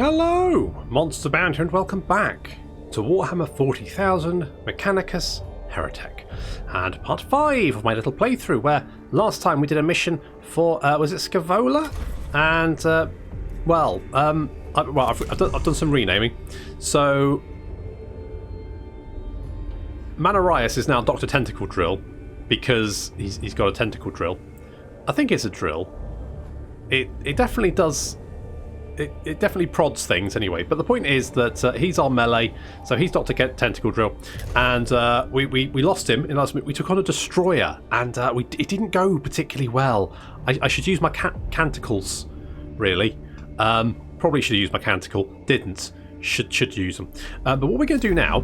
Hello, Monster Bounty, and welcome back to Warhammer 40,000 Mechanicus Heretek, and part 5 of my little playthrough, where last time we did a mission for, was it Scavola? And, I've done some renaming. So, Manarius is now Dr. Tentacle Drill, because he's got a tentacle drill. I think it's a drill. It definitely does... It definitely prods things anyway, but the point is that he's our melee, so he's Dr. Tentacle Drill, and we lost him in last minute. We took on a destroyer, and it didn't go particularly well. I should use my canticles, really. Probably should have used my canticle. Didn't. Should use them. But what we're going to do now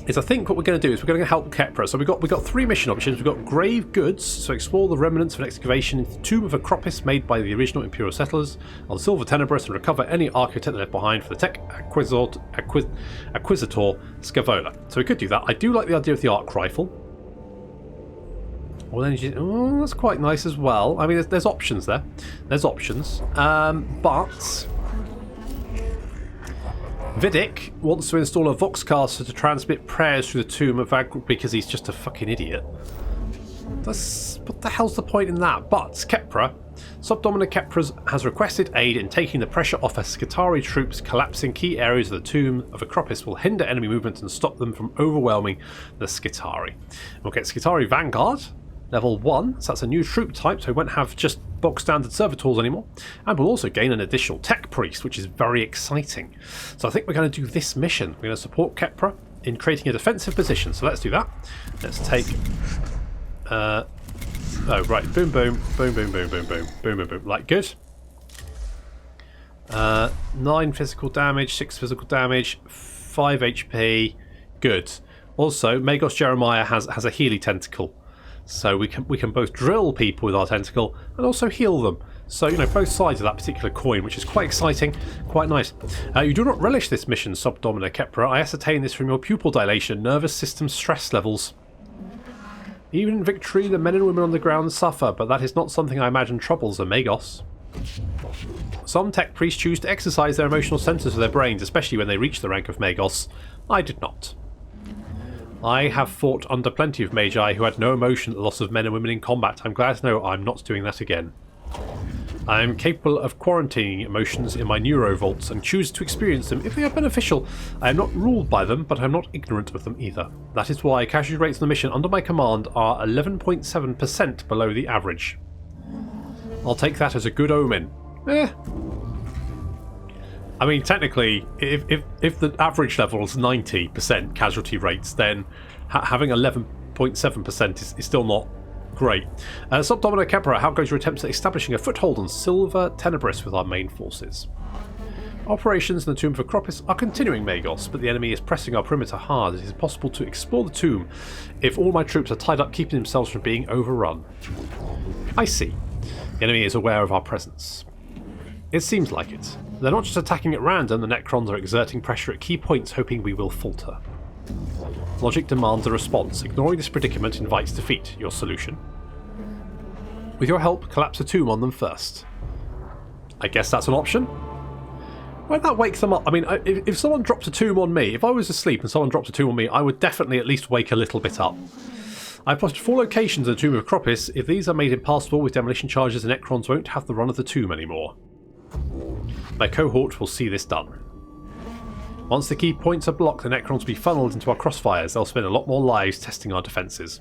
is, I think what we're going to do is we're going to help Khepra. So we've got 3 mission options. We've got Grave Goods, so explore the remnants of an excavation into the tomb of Acropis made by the original Imperial settlers on Silver Tenebris, and recover any architect left behind for the Tech Acquisitor Scavola. So we could do that. I do like the idea of the arc rifle. Well, energy. Oh, that's quite nice as well. I mean, there's options there. There's options. But Vidic wants to install a Voxcaster to transmit prayers through the tomb of Agri because he's just a fucking idiot. What the hell's the point in that? But Khepra, Subdomina Khepra, has requested aid in taking the pressure off her Skitarii troops. Collapsing key areas of the tomb of Acropis will hinder enemy movement and stop them from overwhelming the Skitarii. We'll get Skitarii Vanguard, level 1, so that's a new troop type, so we won't have just box standard servitors anymore. And we'll also gain an additional tech priest, which is very exciting. So I think we're going to do this mission. We're going to support Khepra in creating a defensive position. So let's do that. Let's take... oh, right. Boom, boom, boom, boom, boom, boom, boom, boom, boom, boom. Like, good. 9 physical damage, 6 physical damage, 5 HP. Good. Also, Magos Jeremiah has a Healy tentacle. So we can both drill people with our tentacle and also heal them. So, you know, both sides of that particular coin, which is quite exciting, quite nice. You do not relish this mission, Subdomina Khepra. I ascertain this from your pupil dilation, nervous system stress levels. Even in victory, the men and women on the ground suffer, but that is not something I imagine troubles a Magos. Some tech priests choose to exercise their emotional centers of their brains, especially when they reach the rank of Magos. I did not. I have fought under plenty of Magi who had no emotion at the loss of men and women in combat. I'm glad to know I'm not doing that again. I am capable of quarantining emotions in my neurovaults and choose to experience them if they are beneficial. I am not ruled by them, but I'm not ignorant of them either. That is why casualty rates on the mission under my command are 11.7% below the average. I'll take that as a good omen. I mean, technically, if the average level is 90% casualty rates, then having 11.7% is still not great. Subdomina Khepra, how goes your attempts at establishing a foothold on Silver Tenebris with our main forces? Operations in the tomb of Acropis are continuing, Magos, but the enemy is pressing our perimeter hard. It is possible to explore the tomb if all my troops are tied up, keeping themselves from being overrun. I see. The enemy is aware of our presence. It seems like it. They're not just attacking at random, the Necrons are exerting pressure at key points, hoping we will falter. Logic demands a response. Ignoring this predicament invites defeat. Your solution? With your help, collapse a tomb on them first. I guess that's an option. Won't that wake them up? I mean, if someone dropped a tomb on me, if I was asleep and someone dropped a tomb on me, I would definitely at least wake a little bit up. I've plotted 4 locations in the tomb of Acropis. If these are made impassable with demolition charges, the Necrons won't have the run of the tomb anymore. My cohort will see this done. Once the key points are blocked, the Necrons will be funneled into our crossfires. They'll spend a lot more lives testing our defences.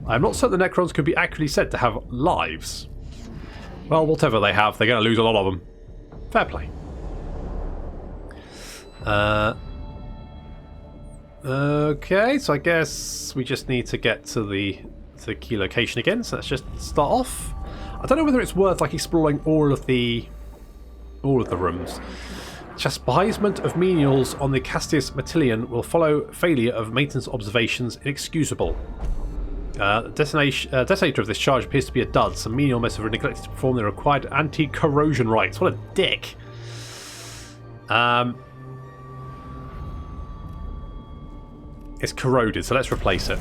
I am not certain the Necrons could be accurately said to have lives. Well, whatever they have, they're going to lose a lot of them. Fair play. Okay, so I guess we just need to get to the key location again. So let's just start off. I don't know whether it's worth like exploring all of the rooms. Chastisement of menials on the Castius Matillion will follow failure of maintenance observations inexcusable. Detonator of this charge appears to be a dud. Some menial must have neglected to perform the required anti-corrosion rites. What a dick. It's corroded, so let's replace it.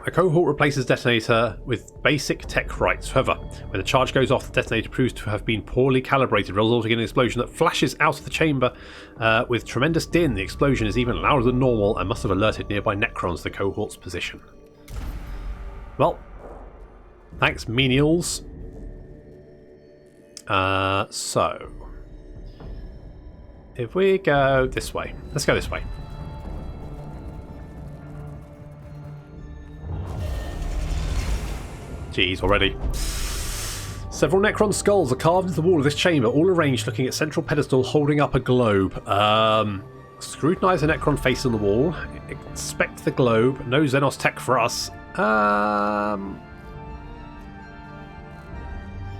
A cohort replaces detonator with basic tech rights. However, when the charge goes off, the detonator proves to have been poorly calibrated, resulting in an explosion that flashes out of the chamber with tremendous din. The explosion is even louder than normal and must have alerted nearby Necrons to the cohort's position. Well, thanks, menials. So, if we go this way, let's go this way. Jeez, already. Several Necron skulls are carved into the wall of this chamber, all arranged looking at central pedestal holding up a globe. Scrutinise the Necron face on the wall. Inspect the globe. No Xenos tech for us.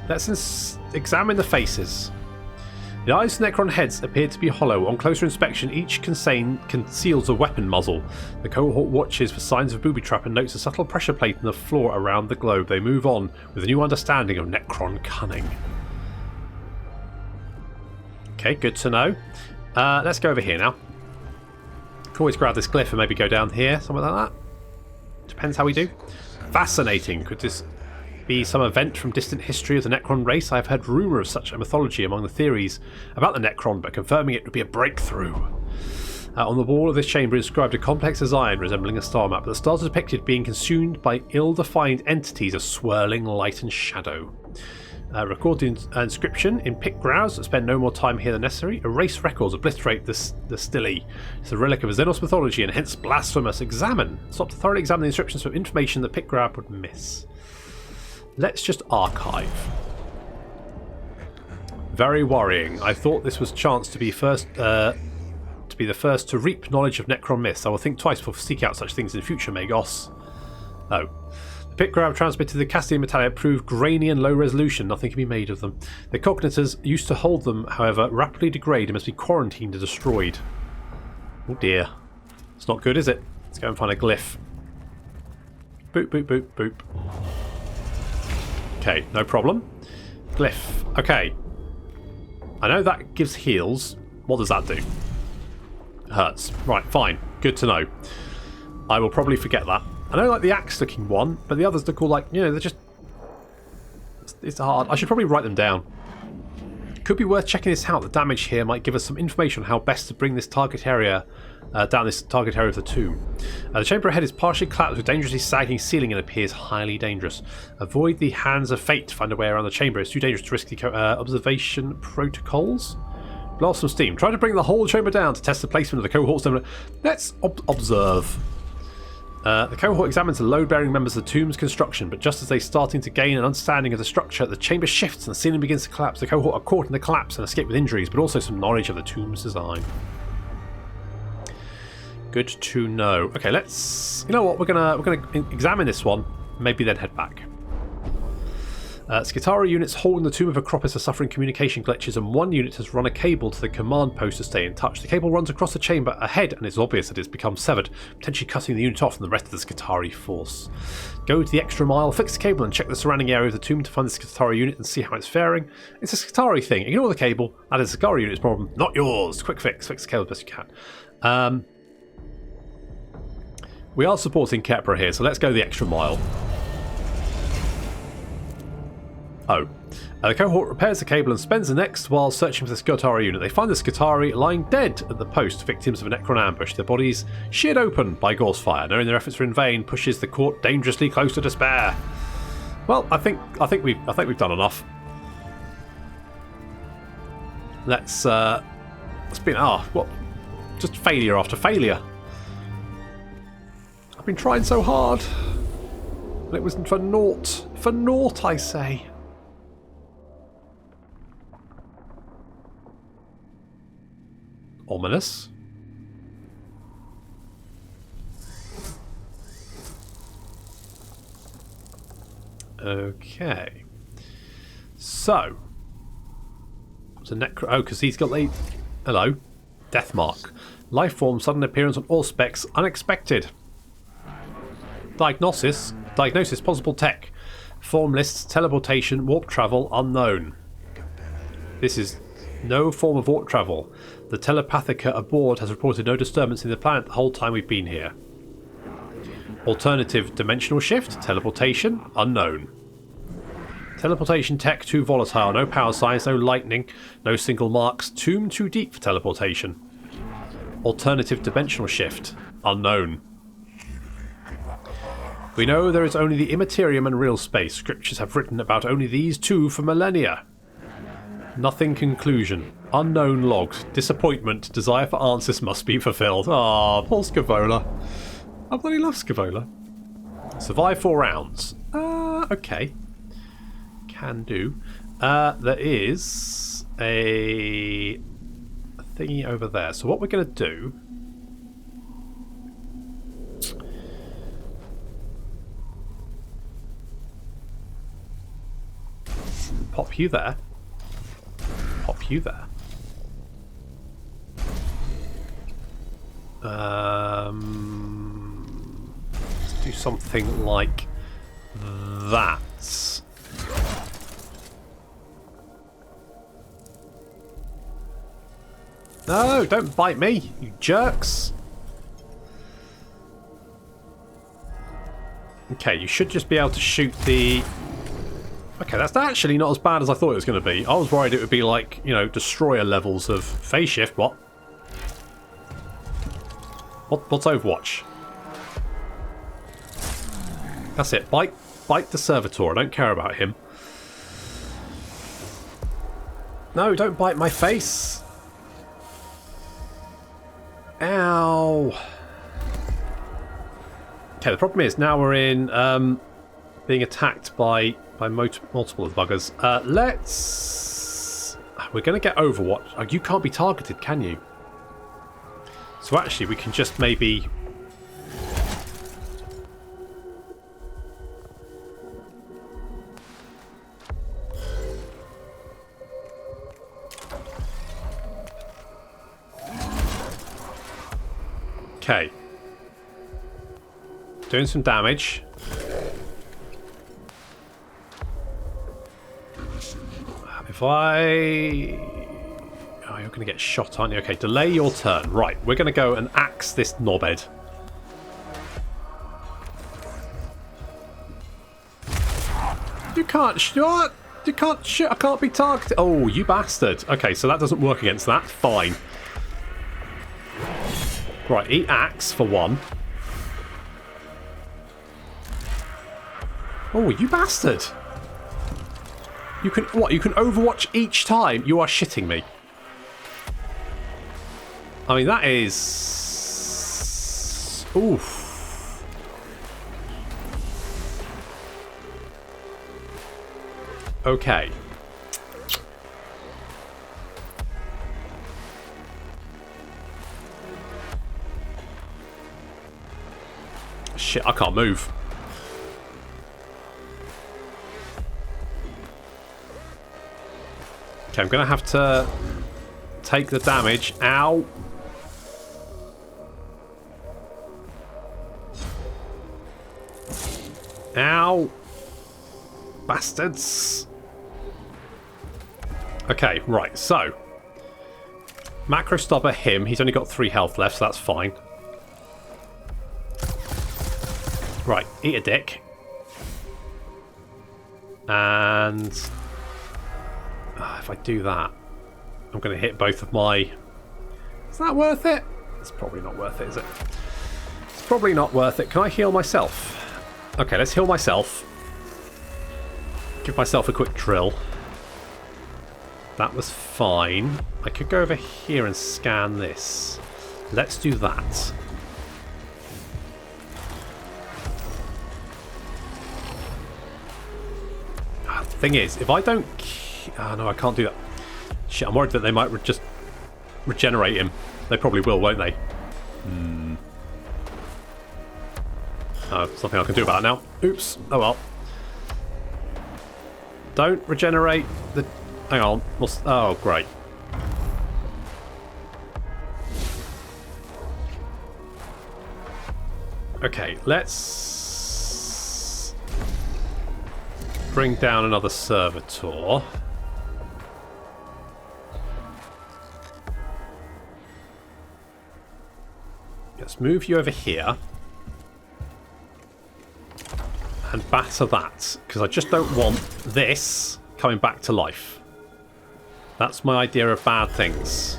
Let's examine the faces. The eyes of Necron heads appear to be hollow. On closer inspection, each conceals a weapon muzzle. The cohort watches for signs of booby trap and notes a subtle pressure plate in the floor around the globe. They move on with a new understanding of Necron cunning. Okay, good to know. Let's go over here now. Can always grab this glyph and maybe go down here, something like that. Depends how we do. Fascinating. Could this be some event from distant history of the Necron race? I have heard rumour of such a mythology among the theories about the Necron, but confirming it would be a breakthrough. On the wall of this chamber is inscribed a complex design resembling a star map. The stars are depicted being consumed by ill-defined entities of swirling light and shadow. Record the inscription in pictographs. Spend no more time here than necessary. Erase records, obliterate the stele. It's a relic of a Xenos mythology and hence blasphemous. Examine. Stop to thoroughly examine the inscriptions for information the pictograph would miss. Let's just archive. Very worrying. I thought this was a chance to be the first to reap knowledge of Necron myths. I will think twice before seek out such things in future, Magos. Oh. The pictograph transmitted to the Castian Metallic proved grainy and low resolution. Nothing can be made of them. The cognitors used to hold them, however, rapidly degrade and must be quarantined or destroyed. Oh dear. It's not good, is it? Let's go and find a glyph. Boop, boop, boop, boop. Okay, no problem. Glyph. Okay. I know that gives heals. What does that do? Hurts. Right, fine. Good to know. I will probably forget that. I know like the axe looking one, but the others look all like, you know, they're just... It's hard. I should probably write them down. Could be worth checking this out. The damage here might give us some information on how best to bring this target area down this target area of the tomb. The chamber ahead is partially collapsed with dangerously sagging ceiling and appears highly dangerous. Avoid the hands of fate to find a way around the chamber. It's too dangerous to risk the observation protocols. Blow off some steam. Try to bring the whole chamber down to test the placement of the cohort's... Let's observe. The cohort examines the load-bearing members of the tomb's construction, but just as they're starting to gain an understanding of the structure, the chamber shifts and the ceiling begins to collapse. The cohort are caught in the collapse and escape with injuries, but also some knowledge of the tomb's design. Good to know. Okay, let's... You know what? We're gonna examine this one, maybe then head back. Skitarii units holding the tomb of Acropis are suffering communication glitches, and one unit has run a cable to the command post to stay in touch. The cable runs across the chamber ahead, and it's obvious that it's become severed, potentially cutting the unit off from the rest of the Skitarii force. Go to the extra mile, fix the cable, and check the surrounding area of the tomb to find the Skitarii unit and see how it's faring. It's a Skitarii thing. Ignore the cable. That is the Skitarii unit's problem, not yours. Quick fix. Fix the cable as best you can. We are supporting Khepra here, so let's go the extra mile. Oh. The cohort repairs the cable and spends the next while searching for the Skitarii unit. They find the Skitarii lying dead at the post, victims of a Necron ambush. Their bodies sheared open by Gorse fire. Knowing their efforts were in vain, pushes the court dangerously close to despair. Well, I think we've done enough. Let's spin. What? Just failure after failure. I've been trying so hard, and it wasn't for naught. For naught, I say. Ominous. Okay. So. It's a Necron. Oh, because he's got the... Hello. Death mark. Life form, sudden appearance on all specs, unexpected. Diagnosis, possible tech. Form lists, teleportation, warp travel, unknown. This is no form of warp travel. The telepathica aboard has reported no disturbance in the planet the whole time we've been here. Alternative dimensional shift, teleportation, unknown. Teleportation tech too volatile, no power signs, no lightning, no single marks, tomb too deep for teleportation. Alternative dimensional shift, unknown. We know there is only the immaterium and real space. Scriptures have written about only these two for millennia. Nothing conclusion. Unknown logs. Disappointment. Desire for answers must be fulfilled. Ah, poor Scaevola. I bloody love Scaevola. Survive 4 rounds. Okay. Can do. There is a thingy over there. So what we're going to do... Pop you there. Pop you there. Let's do something like that. No, don't bite me, you jerks. Okay, you should just be able to shoot the... Okay, that's actually not as bad as I thought it was going to be. I was worried it would be like, you know, destroyer levels of phase shift. What? What's Overwatch? That's it. Bite the servitor. I don't care about him. No, don't bite my face. Ow. Okay, the problem is now we're in being attacked by multiple of the buggers. We're going to get Overwatch. Oh, you can't be targeted, can you? So actually, we can just maybe... Okay. Doing some damage. If I... Oh, you're going to get shot, aren't you? Okay, delay your turn. Right, we're going to go and axe this knobhead. You can't shoot! You can't shoot! I can't be targeted! Oh, you bastard! Okay, so that doesn't work against that. Fine. Right, eat axe for one. Oh, you bastard! You can... What? You can Overwatch each time? You are shitting me. I mean, that is... Oof. Okay. Shit, I can't move. Okay, I'm going to have to take the damage. Ow. Ow. Bastards. Okay, right, so. Macro stubber him. He's only got 3 health left, so that's fine. Right, eat a dick. And... if I do that, I'm going to hit both of my... Is that worth it? It's probably not worth it, is it? It's probably not worth it. Can I heal myself? Okay, let's heal myself. Give myself a quick drill. That was fine. I could go over here and scan this. Let's do that. The thing is, if I don't... Oh, no, I can't do that. Shit, I'm worried that they might just regenerate him. They probably will, won't they? Oh, there's nothing I can do about it now. Oops. Oh well. Don't regenerate the... Hang on. Oh, great. Okay, let's... bring down another servitor. Let's move you over here. and batter that, because I just don't want this coming back to life. That's my idea of bad things.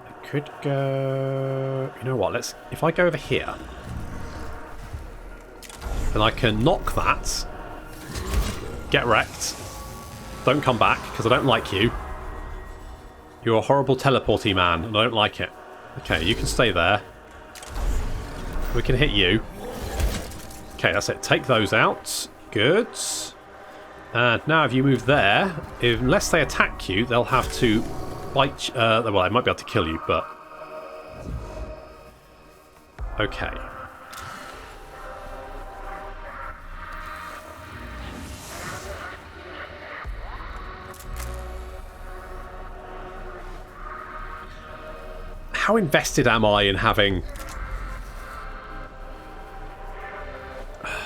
I could go... You know what, let's... If I go over here, then I can knock that, get wrecked, don't come back, because I don't like you. You're a horrible teleporty man, and I don't like it. Okay, you can stay there. We can hit you. Okay, that's it. Take those out. Good. And now if you move there, unless they attack you, they'll have to bite... well, they might be able to kill you, but... Okay. How invested am I in having...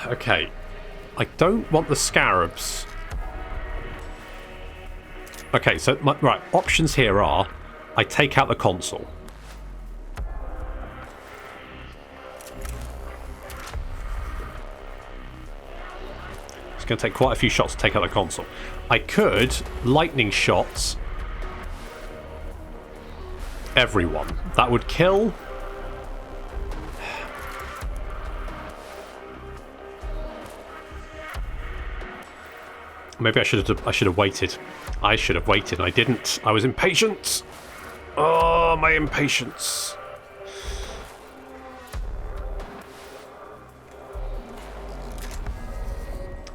Okay. I don't want the scarabs. Okay, so right, options here are I take out the console. It's going to take quite a few shots to take out the console. I could lightning shots everyone. That would kill. Maybe I should have waited. I should have waited. I didn't. I was impatient. Oh, my impatience.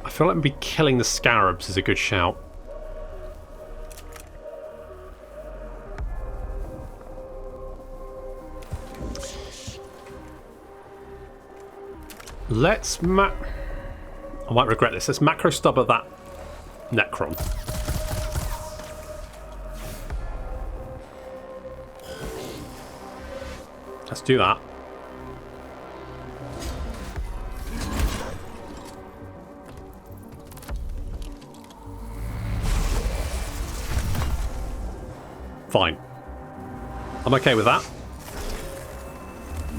I feel like maybe killing the scarabs is a good shout. Let's I might regret this. Let's macro stubber that Necron. Let's do that. Fine. I'm okay with that.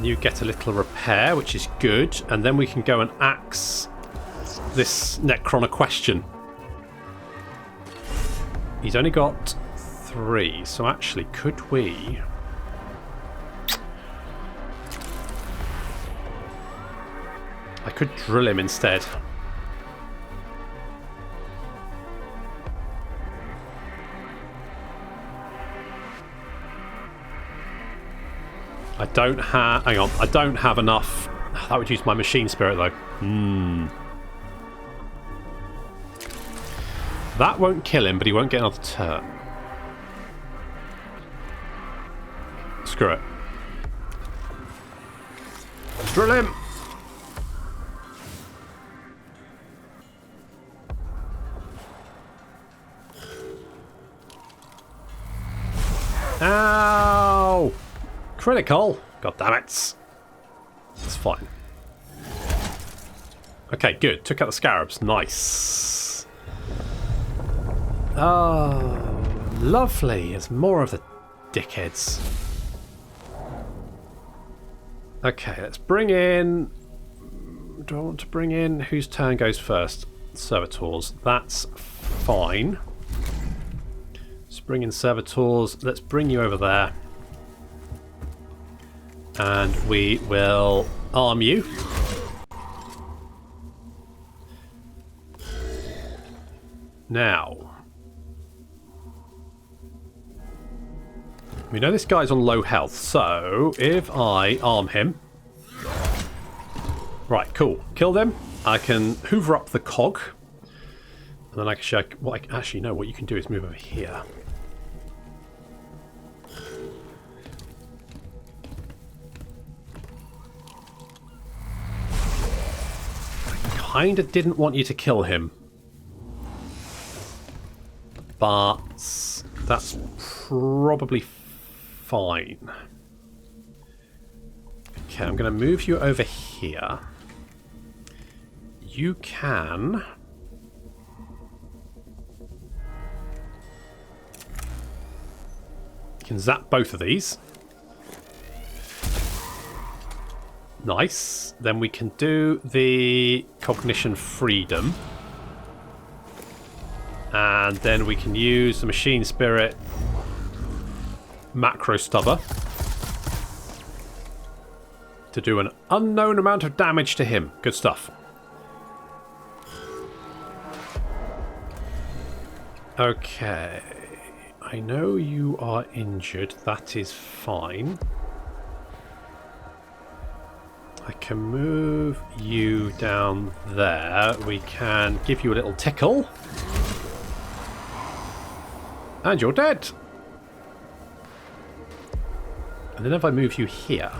You get a little repair, which is good, and then we can go and axe this Necron a question. He's only got 3, so actually, could we... I could drill him instead. I don't have... Hang on, I don't have enough... That would use my machine spirit, though. That won't kill him, but he won't get another turn. Screw it. Drill him! Ow! Critical! God damn it. That's fine. Okay, good. Took out the scarabs. Nice. Oh, lovely. There's more of the dickheads. Okay, let's bring in... Do I want to bring in... Whose turn goes first? Servitors. That's fine. Let's bring in servitors. Let's bring you over there. And we will arm you. Now... We know this guy's on low health, so if I arm him... Right, cool. Killed him. I can hoover up the cog. And then I can show... Well, actually, no, what you can do is move over here. I kinda didn't want you to kill him. But that's probably fine. Okay, I'm going to move you over here. You can... You can zap both of these. Nice. Then we can do the cognition freedom. And then we can use the machine spirit macro stubber to do an unknown amount of damage to him. Good stuff. Okay. I know you are injured. That is fine. I can move you down there. We can give you a little tickle. And you're dead. And then if I move you here...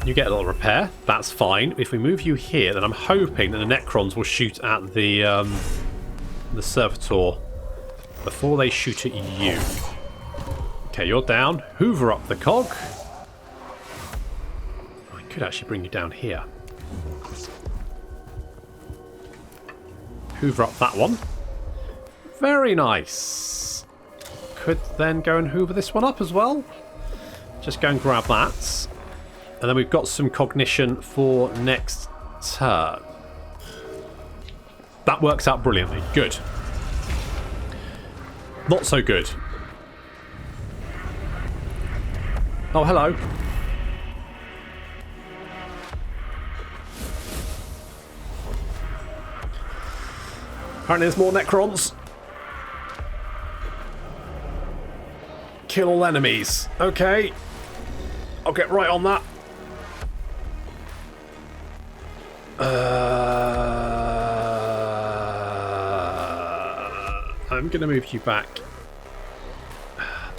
you get a little repair. That's fine. If we move you here, then I'm hoping that the Necrons will shoot at the servitor before they shoot at you. Okay, you're down. Hoover up the cog. I could actually bring you down here. Hoover up that one. Very nice. Could then go and hoover this one up as well. Just go and grab that. And then we've got some cognition for next turn. That works out brilliantly. Good. Not so good. Oh, hello. Apparently there's more Necrons. Kill all enemies. Okay. I'll get right on that. I'm going to move you back.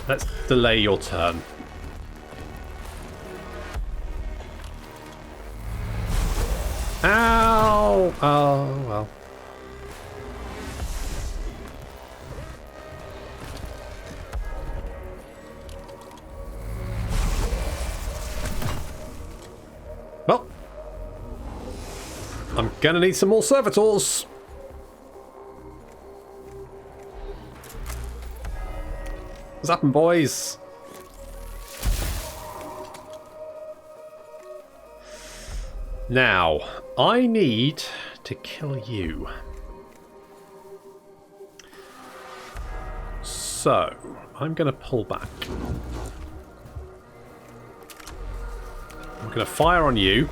Let's delay your turn. Ow! Oh, well. Well, I'm going to need some more servitors. What's happened, boys? Now, I need to kill you. So, I'm going to pull back. I'm going to fire on you.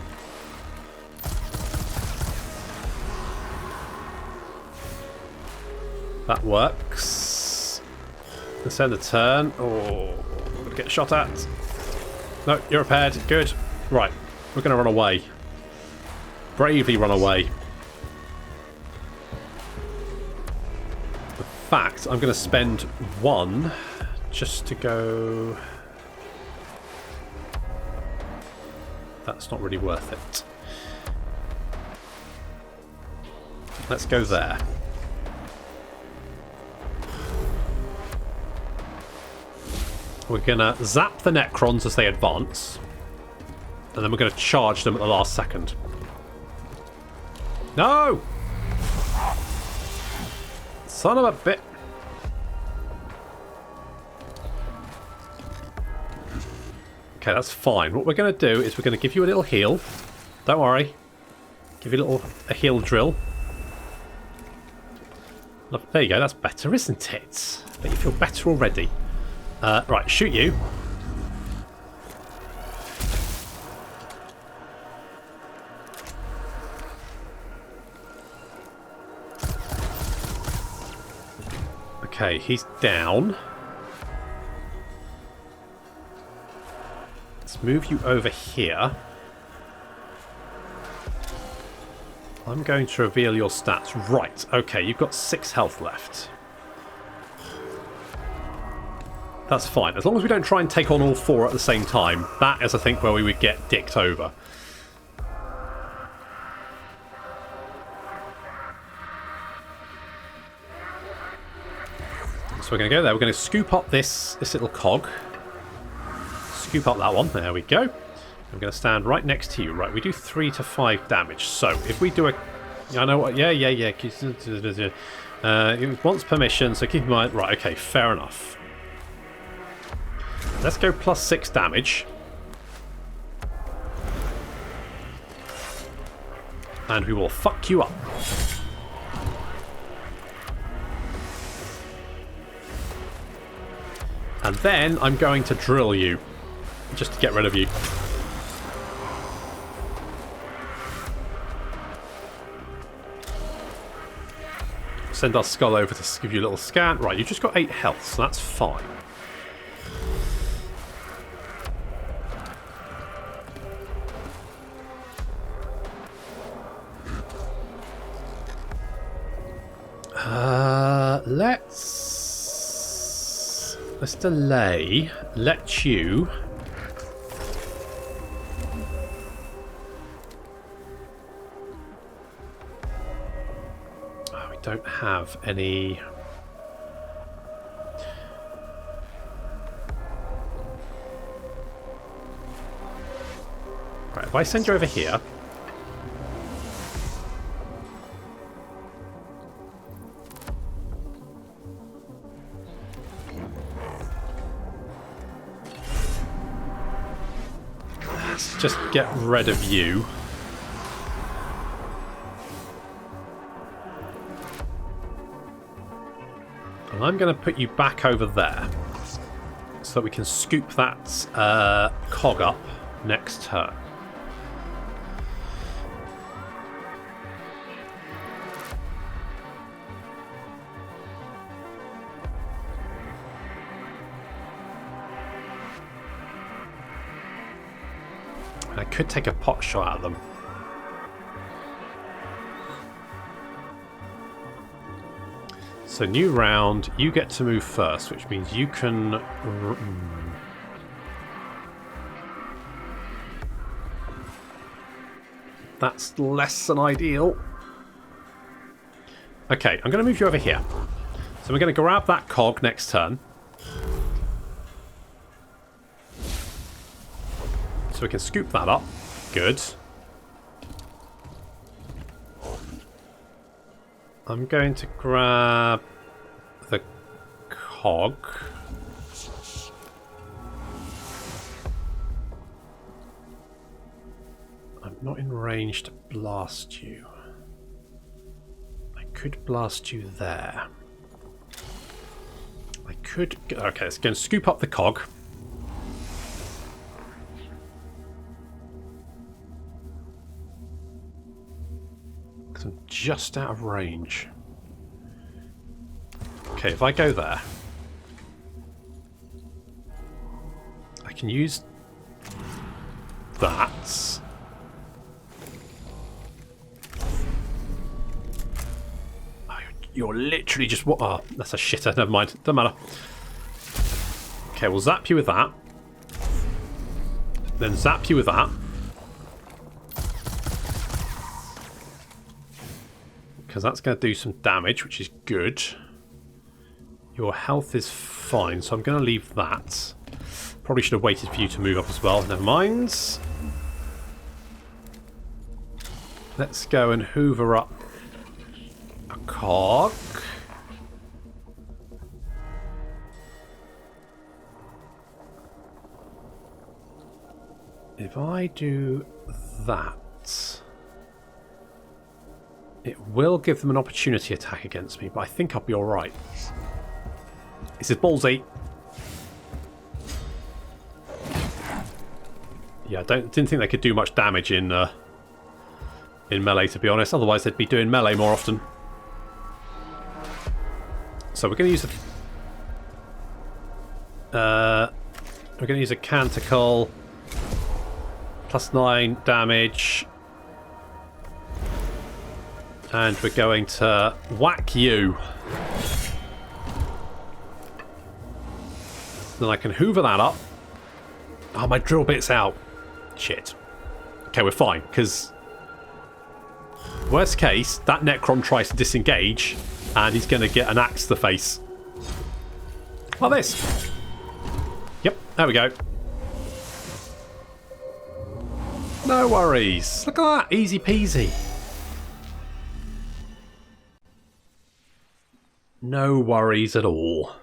That works. Let's end the turn. Oh, I'm going to get shot at. No, you're repaired. Good. Right, we're going to run away. Bravely run away. In fact, I'm going to spend one just to go... That's not really worth it. Let's go there. We're going to zap the Necrons as they advance. And then we're going to charge them at the last second. No! Son of a bit. Okay, that's fine. What we're going to do is we're going to give you a little heal. Don't worry. Give you a heal drill. Look, there you go. That's better, isn't it? But you feel better already. Right, shoot you. Okay, he's down. Let's move you over here. I'm going to reveal your stats. Right, okay, you've got 6 health left. That's fine. As long as we don't try and take on all 4 at the same time, that is, I think, where we would get dicked over. So we're going to go there. We're going to scoop up this little cog. Scoop up that one. There we go. I'm going to stand right next to you. Right, we do 3 to 5 damage. So if we do a... I know what... Yeah. It wants permission, so keep in mind... Right, okay, fair enough. Let's go +6 damage. And we will fuck you up. And then I'm going to drill you. Just to get rid of you. Send our skull over to give you a little scan. Right, you've just got 8 health, so that's fine. Let's delay. Let you. Oh, we don't have any. Right, if I send you over here. Just get rid of you. And I'm going to put you back over there so that we can scoop that cog up next turn. I could take a pot shot at them. So new round, you get to move first, which means you can... That's less than ideal. Okay, I'm going to move you over here. So we're going to grab that cog next turn. So we can scoop that up. Good. I'm going to grab the cog. I'm not in range to blast you. I could blast you there. I could... Okay, let's go and scoop up the cog. I'm just out of range. Okay, if I go there, I can use that. Oh, you're literally just... Oh, that's a shitter. Never mind. Doesn't matter. Okay, we'll zap you with that. Then zap you with that. Because that's going to do some damage, which is good. Your health is fine, so I'm going to leave that. Probably should have waited for you to move up as well. Never mind. Let's go and hoover up a cog. If I do that... It will give them an opportunity attack against me, but I think I'll be alright. This is ballsy. Yeah, I didn't think they could do much damage in melee, to be honest. Otherwise, they'd be doing melee more often. So we're going to use a canticle. +9 damage. And we're going to whack you. Then I can hoover that up. Oh, my drill bit's out. Shit. Okay, we're fine, because... Worst case, that Necron tries to disengage, and he's going to get an axe to the face. Like this. Yep, there we go. No worries. Look at that. Easy peasy. No worries at all.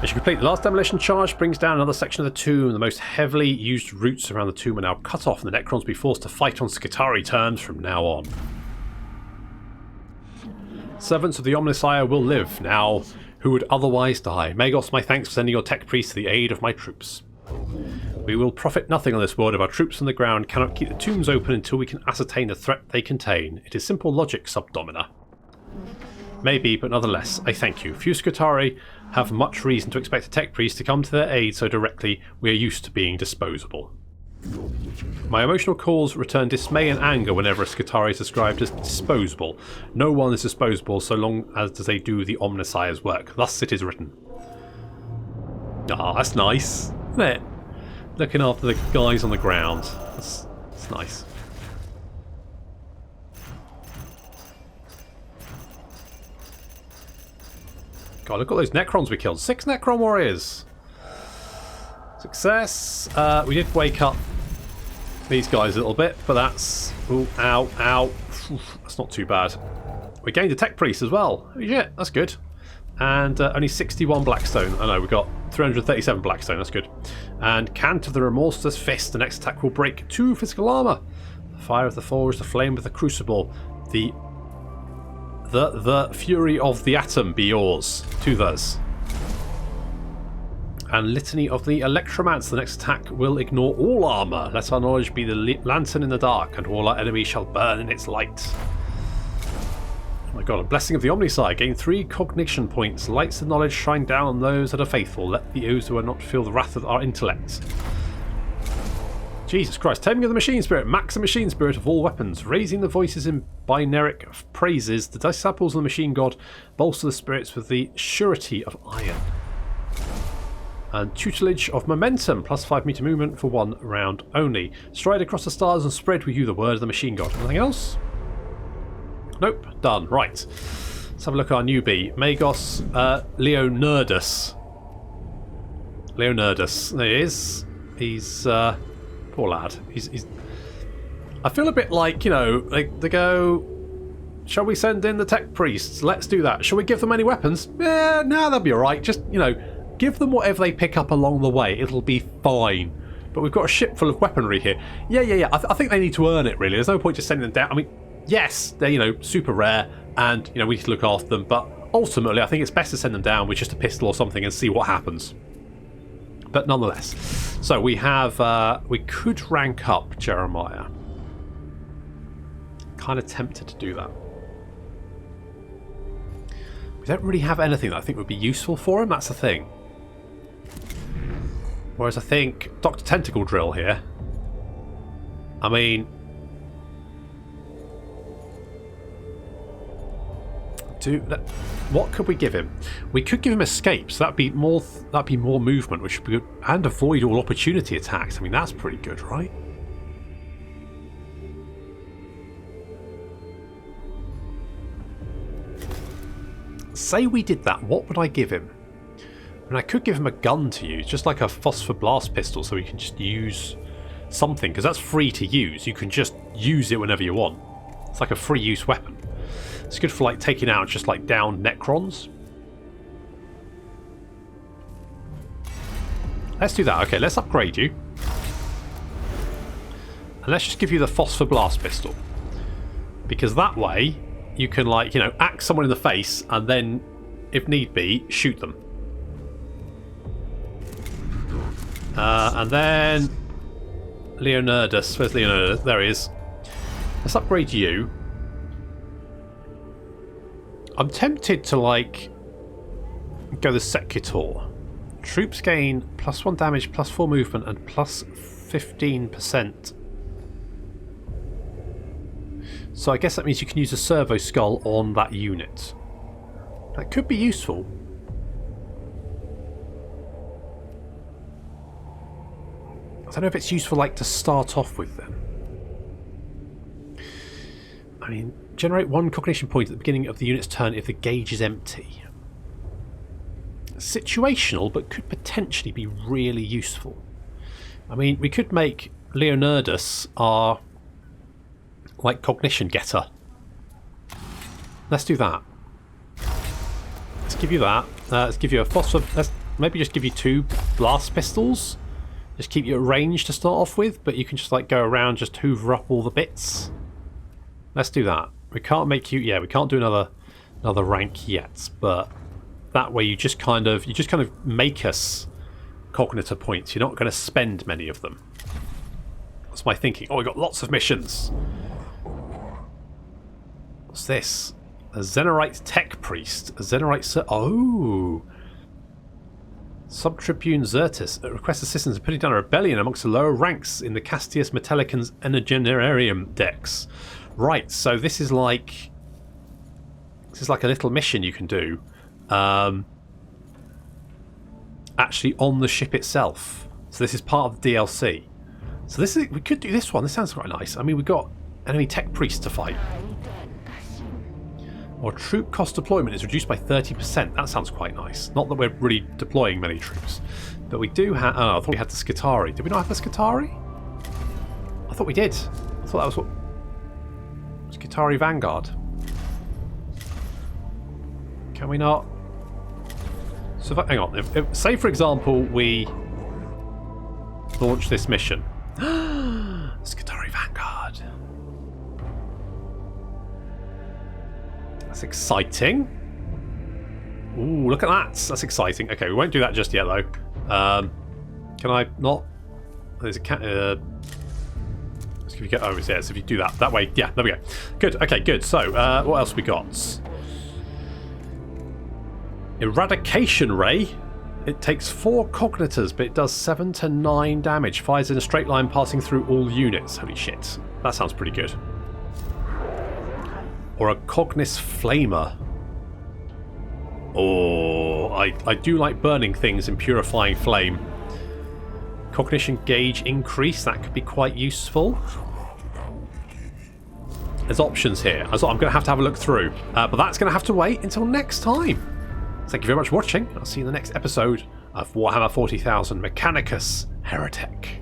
As you complete the last demolition charge, brings down another section of the tomb. The most heavily used routes around the tomb are now cut off, and the Necrons will be forced to fight on Skitarii terms from now on. Servants of the Omnissiah will live now, who would otherwise die. Magos, my thanks for sending your tech priests to the aid of my troops. We will profit nothing on this world if our troops on the ground cannot keep the tombs open until we can ascertain the threat they contain. It is simple logic, Subdomina. Maybe, but nonetheless, I thank you. Few Skitarii have much reason to expect a tech priest to come to their aid so directly. We are used to being disposable. My emotional calls return dismay and anger whenever a Skitarii is described as disposable. No one is disposable so long as they do the Omnissiah's work. Thus it is written. Ah, that's nice, isn't it? Looking after the guys on the ground. That's nice. God, look at those Necrons we killed. 6 Necron warriors. Success. We did wake up these guys a little bit, but that's... Ooh, ow, ow. That's not too bad. We gained a tech priest as well. Holy shit, that's good. And only 61 Blackstone. I know, we got 337 Blackstone, that's good. And Cant of the Remorseless Fist. The next attack will break 2 physical armour. The fire of the forge, the flame of the crucible, the fury of the atom be yours. To those. And Litany of the Electromancer. The next attack will ignore all armour. Let our knowledge be the lantern in the dark, and all our enemies shall burn in its light. Oh my god, a Blessing of the Omnissiah. Gain 3 cognition points. Lights of knowledge shine down on those that are faithful. Let those who are not feel the wrath of our intellect. Jesus Christ. Taming of the Machine Spirit. Max the Machine Spirit of all weapons. Raising the voices in binaric praises. The disciples of the Machine God bolster the spirits with the surety of iron. And tutelage of momentum, plus 5 meter movement for 1 round only. Stride across the stars and spread with you the word of the Machine God. Anything else? Nope. Done. Right. Let's have a look at our newbie. Magos Leonerdus. Leonerdus. There he is. He's... poor lad. He's... I feel a bit like, you know, they go... Shall we send in the tech priests? Let's do that. Shall we give them any weapons? Yeah, no, that'll be alright. Just, you know... Give them whatever they pick up along the way. It'll be fine. But we've got a ship full of weaponry here. Yeah. I think they need to earn it, really. There's no point just sending them down. I mean, yes, they're, you know, super rare, and, you know, we need to look after them. But ultimately, I think it's best to send them down with just a pistol or something and see what happens. But nonetheless. So we have... we could rank up Jeremiah. Kind of tempted to do that. We don't really have anything that I think would be useful for him. That's the thing. Whereas I think Dr. Tentacle Drill here, I mean, what could we give him? We could give him escape, so that'd be more movement, which would be good, and avoid all opportunity attacks. I mean, that's pretty good, right? Say we did that, what would I give him? I mean, I could give him a gun to use, just like a phosphor blast pistol, so he can just use something, because that's free to use. You can just use it whenever you want. It's like a free use weapon. It's good for like taking out just like down Necrons. Let's do that. Okay, let's upgrade you. And let's just give you the phosphor blast pistol. Because that way you can, like, you know, axe someone in the face and then, if need be, shoot them. And then Leonerdus. Where's Leonerdus? There he is. Let's upgrade you. I'm tempted to, like, go the Secutor. Troops gain +1 damage, +4 movement, and +15%. So I guess that means you can use a servo skull on that unit. That could be useful. I don't know if it's useful, like, to start off with them. I mean, generate 1 cognition point at the beginning of the unit's turn if the gauge is empty. Situational, but could potentially be really useful. I mean, we could make Leonerdus our, like, cognition getter. Let's do that. Let's give you that. Let's give you a phosphor... maybe just give you 2 blast pistols. Just keep you at range to start off with, but you can just like go around, just hoover up all the bits. Let's do that. We can't make you, yeah, we can't do another rank yet, but that way you just kind of make us cognitor points. You're not going to spend many of them. That's my thinking. Oh, we got lots of missions. What's this? A Zenorite Tech Priest. A Zenorite... Oh! Subtribune Zertus requests assistance in putting down a rebellion amongst the lower ranks in the Castius Metallicans Energenarium decks. Right, so this is like a little mission you can do. Actually on the ship itself. So this is part of the DLC. So this is, we could do this one. This sounds quite nice. I mean, we've got enemy tech priests to fight. Or troop cost deployment is reduced by 30%. That sounds quite nice. Not that we're really deploying many troops. But we do have... Oh, I thought we had the Skitarii. Did we not have the Skitarii? I thought we did. I thought that was what... Skitarii Vanguard. Can we not... So hang on. If, say, for example, we launch this mission. Skitarii Vanguard. That's exciting. Ooh, look at that. That's exciting. Okay, we won't do that just yet, though. Can I not? There's a cat. If you get over there, so if you do that way, yeah, there we go. Good. Okay, good. So, what else we got? Eradication Ray. It takes 4 cognitors, but it does 7 to 9 damage. Fires in a straight line, passing through all units. Holy shit. That sounds pretty good. Or a Cognis Flamer. Oh, I do like burning things in Purifying Flame. Cognition gauge increase. That could be quite useful. There's options here. I'm going to have a look through. But that's going to have to wait until next time. Thank you very much for watching. I'll see you in the next episode of Warhammer 40,000 Mechanicus Heretek.